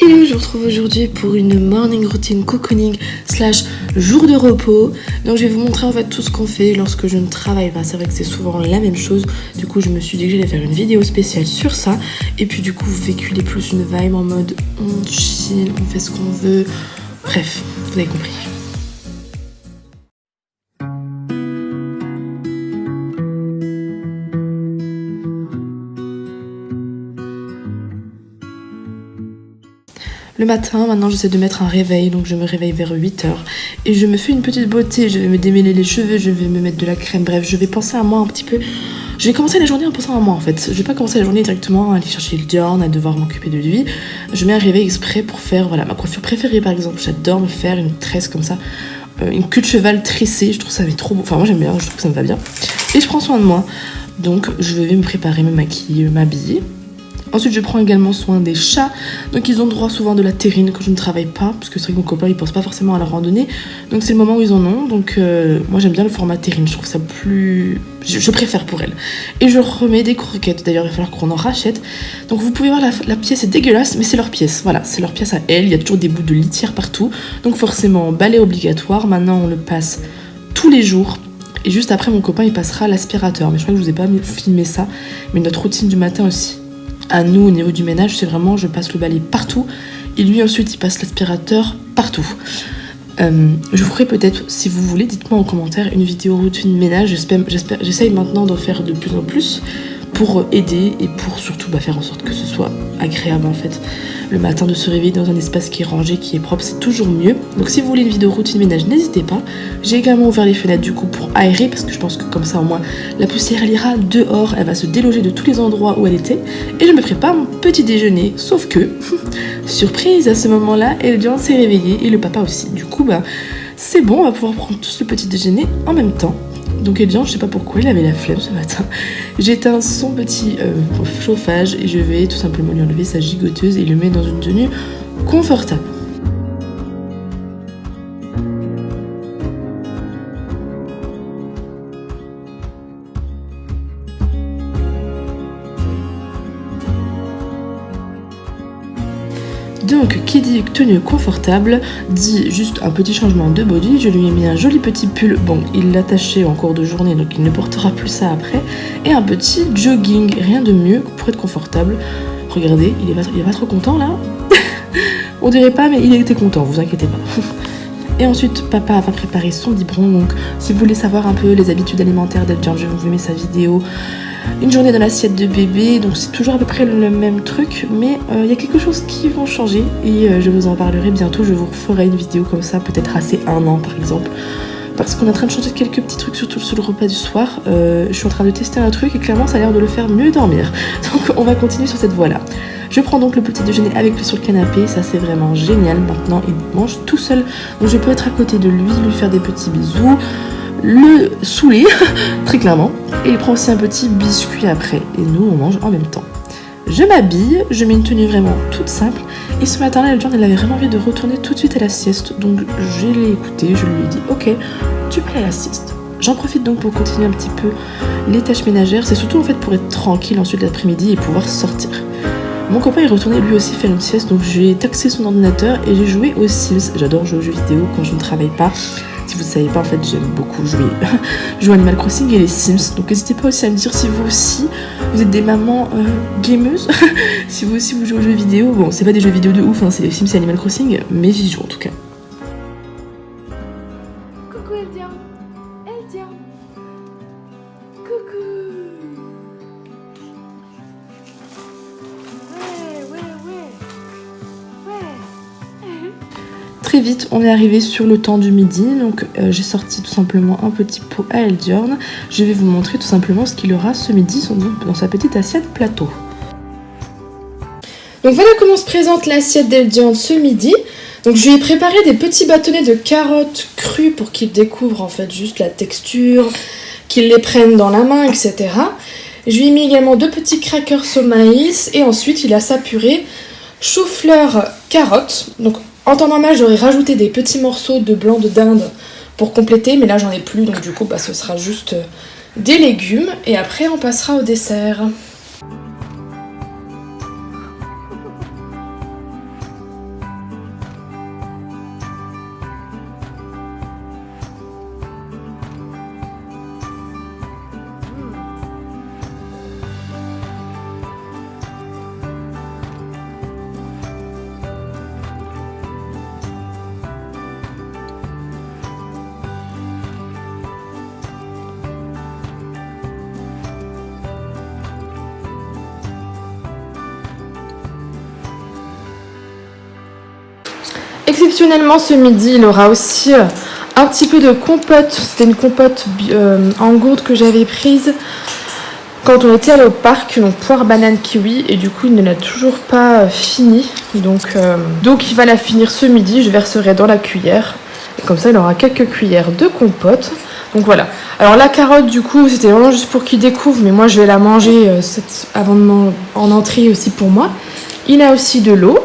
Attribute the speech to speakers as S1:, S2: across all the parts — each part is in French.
S1: Et je vous retrouve aujourd'hui pour une morning routine cocooning slash jour de repos. Donc je vais vous montrer en fait tout ce qu'on fait lorsque je ne travaille pas. C'est vrai que c'est souvent la même chose. Du coup je me suis dit que j'allais faire une vidéo spéciale sur ça. Et puis du coup véhiculer plus une vibe en mode on chill, on fait ce qu'on veut. Bref, vous avez compris. Le matin, maintenant j'essaie de mettre un réveil, donc je me réveille vers 8h et je me fais une petite beauté, je vais me démêler les cheveux, je vais me mettre de la crème, bref, je vais penser à moi un petit peu. Je vais commencer la journée en pensant à moi en fait. Je vais pas commencer la journée directement à aller chercher le Diorn, à devoir m'occuper de lui. Je mets un réveil exprès pour faire voilà, ma coiffure préférée par exemple. J'adore me faire une tresse comme ça, une queue de cheval tressée, je trouve ça trop beau. Enfin moi j'aime bien, je trouve que ça me va bien. Et je prends soin de moi, donc je vais me préparer, me maquiller, m'habiller. Ensuite, je prends également soin des chats. Donc, ils ont droit souvent de la terrine quand je ne travaille pas. Parce que c'est vrai que mon copain, il pense pas forcément à la randonnée. Donc, c'est le moment où ils en ont. Donc, moi, j'aime bien le format terrine. Je trouve ça plus... Je préfère pour elle. Et je remets des croquettes. D'ailleurs, il va falloir qu'on en rachète. Donc, vous pouvez voir, la pièce est dégueulasse. Mais c'est leur pièce. Voilà, c'est leur pièce à elle. Il y a toujours des bouts de litière partout. Donc, forcément, balai obligatoire. Maintenant, on le passe tous les jours. Et juste après, mon copain, il passera l'aspirateur. Mais je crois que je vous ai pas filmé ça. Mais notre routine du matin aussi. À nous, au niveau du ménage, c'est vraiment je passe le balai partout et lui ensuite il passe l'aspirateur partout. Je vous ferai peut-être, si vous voulez, dites-moi en commentaire une vidéo routine ménage. J'essaye maintenant d'en faire de plus en plus pour aider et pour surtout faire en sorte que ce soit agréable en fait. Le matin de se réveiller dans un espace qui est rangé, qui est propre, c'est toujours mieux. Donc si vous voulez une vidéo routine ménage, n'hésitez pas. J'ai également ouvert les fenêtres du coup pour aérer parce que je pense que comme ça au moins la poussière elle ira dehors, elle va se déloger de tous les endroits où elle était. Et je me prépare mon petit déjeuner, sauf que, surprise à ce moment-là, Eldian s'est réveillé et le papa aussi. Du coup c'est bon, on va pouvoir prendre tous le petit déjeuner en même temps. Donc Eldian, je sais pas pourquoi, il avait la flemme ce matin. J'éteins son petit chauffage et je vais tout simplement lui enlever sa gigoteuse et le mettre dans une tenue confortable. Donc, qui dit tenue confortable, dit juste un petit changement de body. Je lui ai mis un joli petit pull, bon, il l'a attaché en cours de journée, donc il ne portera plus ça après. Et un petit jogging, rien de mieux pour être confortable. Regardez, il est pas trop content là. On dirait pas, mais il était content, vous inquiétez pas. Et ensuite, papa va préparer son biberon. Donc, si vous voulez savoir un peu les habitudes alimentaires d'Eldian, je vais vous mettre sa vidéo. Une journée dans l'assiette de bébé, donc c'est toujours à peu près le même truc, mais il y a quelque chose qui va changer et je vous en parlerai bientôt. Je vous ferai une vidéo comme ça, peut-être assez 1 an par exemple, parce qu'on est en train de changer quelques petits trucs, surtout sur le repas du soir. Je suis en train de tester un truc et clairement ça a l'air de le faire mieux dormir. Donc on va continuer sur cette voie-là. Je prends donc le petit déjeuner avec lui sur le canapé, ça c'est vraiment génial. Maintenant il mange tout seul, donc je peux être à côté de lui faire des petits bisous, le saouler, très clairement, et il prend aussi un petit biscuit après, et nous on mange en même temps. Je m'habille, je mets une tenue vraiment toute simple, et ce matin-là, elle avait vraiment envie de retourner tout de suite à la sieste, donc je l'ai écouté, je lui ai dit ok, tu peux aller à la sieste. J'en profite donc pour continuer un petit peu les tâches ménagères, c'est surtout en fait pour être tranquille ensuite l'après-midi et pouvoir sortir. Mon copain est retourné lui aussi faire une sieste, donc j'ai taxé son ordinateur et j'ai joué aux Sims. J'adore jouer aux jeux vidéo quand je ne travaille pas. Si vous ne savez pas, en fait, j'aime beaucoup jouer à Animal Crossing et les Sims. Donc n'hésitez pas aussi à me dire si vous aussi, vous êtes des mamans gameuses. Si vous aussi, vous jouez aux jeux vidéo. Bon, c'est pas des jeux vidéo de ouf, hein, c'est les Sims et Animal Crossing, mais j'y joue en tout cas.
S2: Coucou Eldian. Eldian. Coucou.
S1: Très vite, on est arrivé sur le temps du midi, donc j'ai sorti tout simplement un petit pot à Eldian. Je vais vous montrer tout simplement ce qu'il aura ce midi dans sa petite assiette plateau. Donc voilà comment se présente l'assiette d'Eldian ce midi. Donc je lui ai préparé des petits bâtonnets de carottes crues pour qu'il découvre en fait juste la texture, qu'il les prenne dans la main, etc. Je lui ai mis également 2 petits crackers au maïs et ensuite il a sa purée chou-fleur carotte. Donc en temps normal, j'aurais rajouté des petits morceaux de blanc de dinde pour compléter, mais là j'en ai plus, donc du coup ce sera juste des légumes et après on passera au dessert. Exceptionnellement, ce midi, il aura aussi un petit peu de compote. C'était une compote en gourde que j'avais prise quand on était allé au parc, donc poire, banane, kiwi, et du coup il ne l'a toujours pas fini. Donc il va la finir ce midi, je verserai dans la cuillère. Et comme ça il aura quelques cuillères de compote. Donc voilà. Alors la carotte du coup c'était vraiment juste pour qu'il découvre, mais moi je vais la manger en entrée aussi pour moi. Il a aussi de l'eau.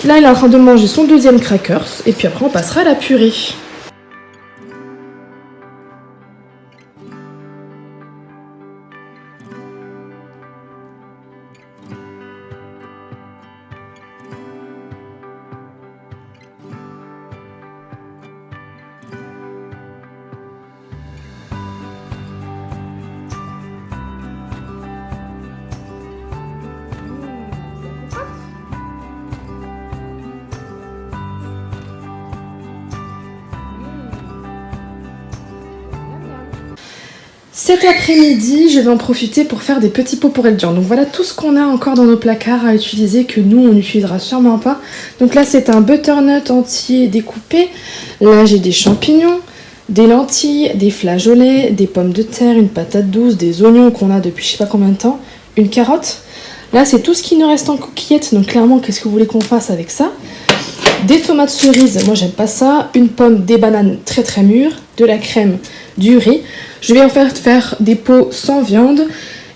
S1: Là il est en train de manger son deuxième crackers, et puis après on passera à la purée. Cet après-midi, je vais en profiter pour faire des petits pots pour Eldian. Donc voilà tout ce qu'on a encore dans nos placards à utiliser que nous on n'utilisera sûrement pas. Donc là c'est un butternut entier découpé. Là j'ai des champignons, des lentilles, des flageolets, des pommes de terre, une patate douce, des oignons qu'on a depuis je sais pas combien de temps, une carotte. Là c'est tout ce qui nous reste en coquillettes. Donc clairement qu'est-ce que vous voulez qu'on fasse avec ça? Des tomates cerises, moi j'aime pas ça, une pomme, des bananes très très mûres, de la crème, du riz. Je vais en faire des pots sans viande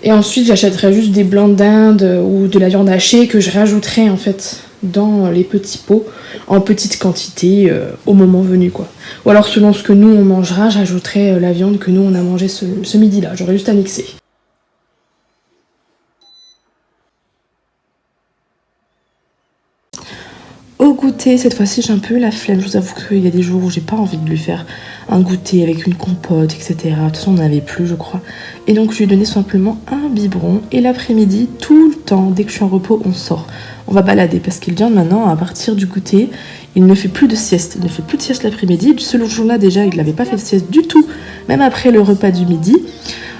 S1: et ensuite j'achèterai juste des blancs d'Inde ou de la viande hachée que je rajouterai en fait dans les petits pots en petite quantité au moment venu quoi. Ou alors selon ce que nous on mangera, j'ajouterai la viande que nous on a mangé ce midi là, j'aurai juste à mixer. Au goûter, cette fois-ci j'ai un peu la flemme, je vous avoue qu'il y a des jours où j'ai pas envie de lui faire un goûter avec une compote, etc. De toute façon on n'en avait plus je crois. Et donc je lui ai donné simplement un biberon et l'après-midi, tout le temps, dès que je suis en repos, on sort. On va balader parce qu'il vient maintenant à partir du goûter, il ne fait plus de sieste, il ne fait plus de sieste l'après-midi. Ce jour-là déjà il n'avait pas fait de sieste du tout, même après le repas du midi.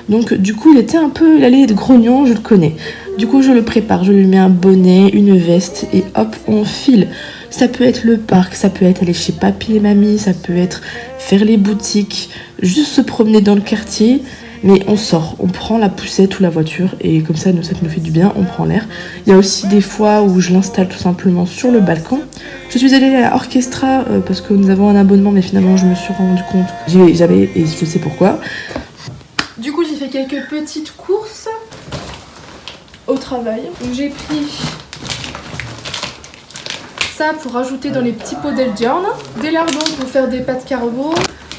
S1: Donc du coup il était un peu, il allait être grognon, je le connais. Du coup je le prépare, je lui mets un bonnet, une veste et hop on file. Ça peut être le parc, ça peut être aller chez papy et mamie, ça peut être faire les boutiques, juste se promener dans le quartier. Mais on sort, on prend la poussette ou la voiture et comme ça nous fait du bien, on prend l'air. Il y a aussi des fois où je l'installe tout simplement sur le balcon. Je suis allée à l'Orchestra parce que nous avons un abonnement mais finalement je me suis rendu compte que j'avais et je sais pourquoi. Du coup j'ai fait quelques petites courses au travail. Donc j'ai pris ça pour rajouter dans les petits pots d'Eldian, des lardons pour faire des pâtes carbo,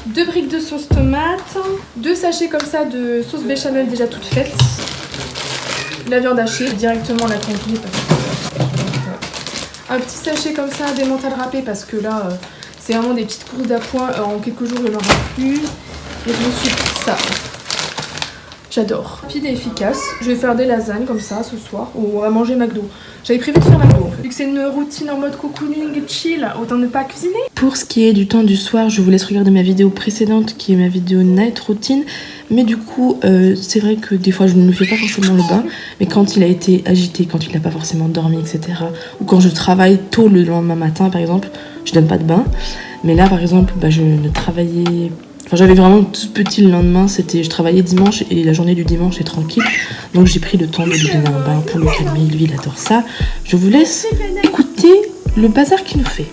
S1: 2 briques de sauce tomate, 2 sachets comme ça de sauce béchamel déjà toute faite, la viande hachée, directement la congeler un petit sachet comme ça d'émental râpé parce que là c'est vraiment des petites courses d'appoint, en quelques jours il n'y en aura plus. Et je me suis pris ça. J'adore. Rapide et efficace. Je vais faire des lasagnes comme ça ce soir. Ou on va manger McDo. J'avais prévu de faire McDo en fait. Vu que c'est une routine en mode cocooning et chill, autant ne pas cuisiner. Pour ce qui est du temps du soir, je vous laisse regarder ma vidéo précédente qui est ma vidéo night routine. Mais du coup, c'est vrai que des fois je ne fais pas forcément le bain. Mais quand il a été agité, quand il n'a pas forcément dormi, etc. Ou quand je travaille tôt le lendemain matin par exemple, je donne pas de bain. Mais là par exemple, je ne travaillais... Enfin, j'avais vraiment tout petit le lendemain, je travaillais dimanche et la journée du dimanche est tranquille. Donc j'ai pris le temps de lui donner un bain pour le calmer, lui il adore ça. Je vous laisse écouter le bazar qu'il nous fait.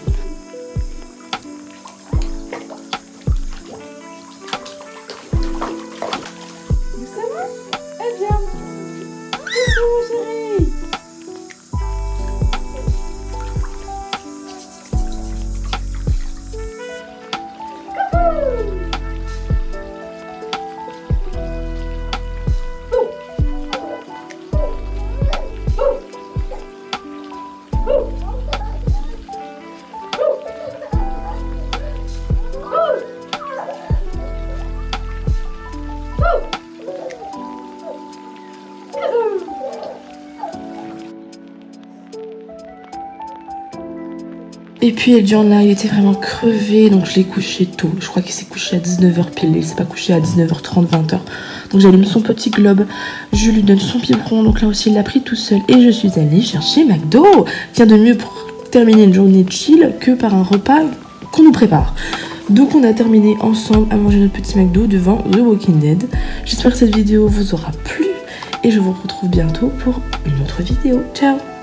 S1: Et puis Eldian là, il était vraiment crevé, donc je l'ai couché tôt. Je crois qu'il s'est couché à 19h pile, il s'est pas couché à 19h30, 20h. Donc j'allume son petit globe, je lui donne son biberon, donc là aussi il l'a pris tout seul. Et je suis allée chercher McDo. Tiens de mieux pour terminer une journée chill que par un repas qu'on nous prépare. Donc on a terminé ensemble à manger notre petit McDo devant The Walking Dead. J'espère que cette vidéo vous aura plu et je vous retrouve bientôt pour une autre vidéo. Ciao!